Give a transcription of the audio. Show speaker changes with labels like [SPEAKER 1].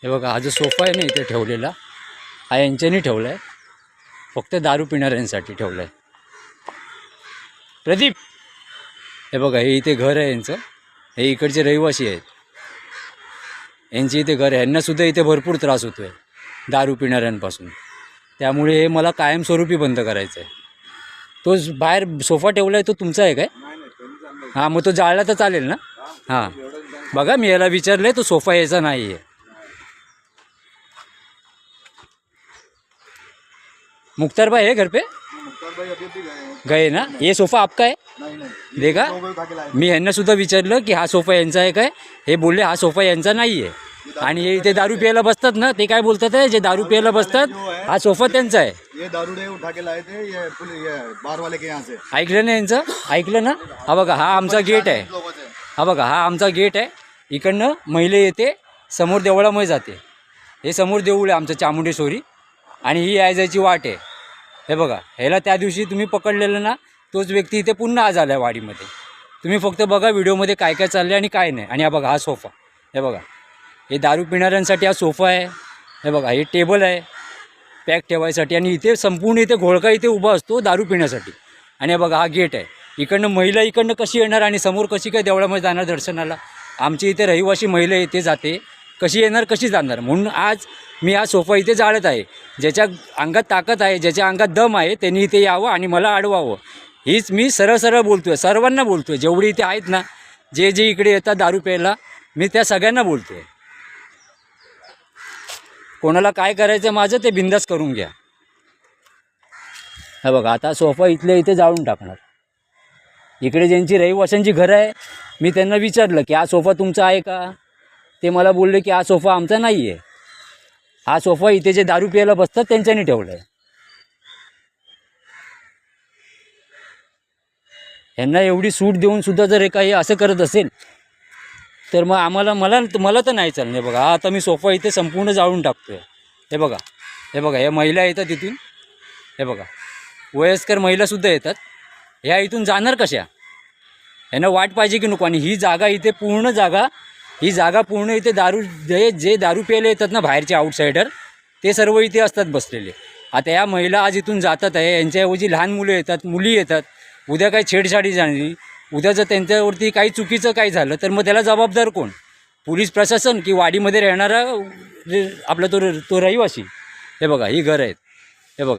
[SPEAKER 1] हे बघा, हा जो सोफा आहे ना इथे ठेवलेला, हा यांच्यानी ठेवला आहे, फक्त दारू पिणाऱ्यांसाठी ठेवला आहे. प्रदीप, हे बघा, हे इथे घर आहे यांचं. हे इकडचे रहिवासी आहेत, यांची इथे घर आहे. यांनासुद्धा इथे भरपूर त्रास होतो आहे दारू पिणाऱ्यांपासून. त्यामुळे हे मला कायमस्वरूपी बंद करायचं आहे. तो बाहेर सोफा ठेवला आहे तो तुमचा आहे काय? हां, मग तो जाळला तर चालेल ना? हां, बघा, मी याला विचारलं आहे, तो सोफा याचा नाही आहे. मुख्तार भाई है घर पे? गए ना. ये सोफा आपका है? देखा, मी यांना सुद्धा विचारलं की हा सोफा यांचा आहे काय. हे बोलले हा सोफा यांचा नाही आहे. आणि हे इथे दारू प्यायला बसतात ना, ते काय बोलतात आहे, जे दारू प्यायला बसतात हा सोफा त्यांचा आहे.
[SPEAKER 2] ये दारूडे उठा के लाए थे ये बार वाले के यहाँ से.
[SPEAKER 1] ऐकलं ना यांचं? ऐकलं ना? हा बघा, हा आमचा गेट आहे. हा बघा, हा आमचा गेट आहे. इकडनं महिला येते, समोर देवळामध्ये जाते. हे समोर देऊळ आहे आमचं चामुंडेश्वरी, आणि ही याय जायची वाट आहे. हे बघा, ह्याला त्या दिवशी तुम्ही पकडलेलं ना, तोच व्यक्ती इथे पुन्हा आज आला आहे वाडीमध्ये. तुम्ही फक्त बघा व्हिडिओमध्ये काय काय चाललं आहे आणि काय नाही. आणि हा बघा, हा सोफा, हे बघा, हे दारू पिणाऱ्यांसाठी हा सोफा आहे. हे बघा, हे टेबल आहे पॅक ठेवायसाठी, आणि इथे संपूर्ण इथे घोळका इथे उभा असतो दारू पिण्यासाठी. आणि हे बघा, हा गेट आहे. इकडनं महिला इकडनं कशी येणार आणि समोर कशी काय देवळामध्ये जाणार दर्शनाला? आमची इथे रहिवासी महिला इथे जाते, कशी येणार, कशी जाणार? म्हणून आज मी हा सोफा इथे जाळत आहे. ज्याच्या अंगात ताकद आहे, ज्याच्या अंगात दम आहे, त्यांनी इथे यावं आणि मला अडवावं. हीच मी सरळ सरळ बोलतो आहे, सर्वांना बोलतो आहे. जेवढी इथे आहेत ना, जे जे इकडे येतात दारू प्यायला, मी त्या सगळ्यांना बोलतो आहे. कोणाला काय करायचं माझं ते बिंदास करून घ्या. हा बघा, आता सोफा इथल्या इथे जाळून टाकणार. इकडे ज्यांची रहिवाशांची घरं आहे, मी त्यांना विचारलं की हा सोफा तुमचा आहे का? ते मला बोलले की हा सोफा आमचा नाही आहे. हा सोफा इथे जे दारू प्यायला बसतात त्यांच्यानी ठेवला आहे. यांना एवढी सूट देऊन सुद्धा जर हे काही असं करत असेल तर मग मला तर नाही चालणार. बघा, हा आता मी सोफा इथे संपूर्ण जाळून टाकतो आहे. हे बघा, हे बघा, या महिला येतात इथून. हे बघा, वयस्कर महिलासुद्धा येतात. ह्या इथून जाणार कशा? यांना वाट पाहिजे की नको? आणि ही जागा इथे पूर्ण पूर्ण इथे जे दारू प्यायला येतात ना बाहेरचे आउटसायडर, ते सर्व इथे असतात बसलेले. आता या महिला आज इथून जातात आहे, यांच्याऐवजी लहान मुलं येतात, मुली येतात. उद्या काही छेडछाडी झाली, उद्या जर त्यांच्यावरती काही चुकीचं काही झालं तर मग त्याला जबाबदार कोण? पोलीस प्रशासन की वाडीमध्ये राहणारा आपला तो रहिवासी? हे बघा, ही घरं आहेत.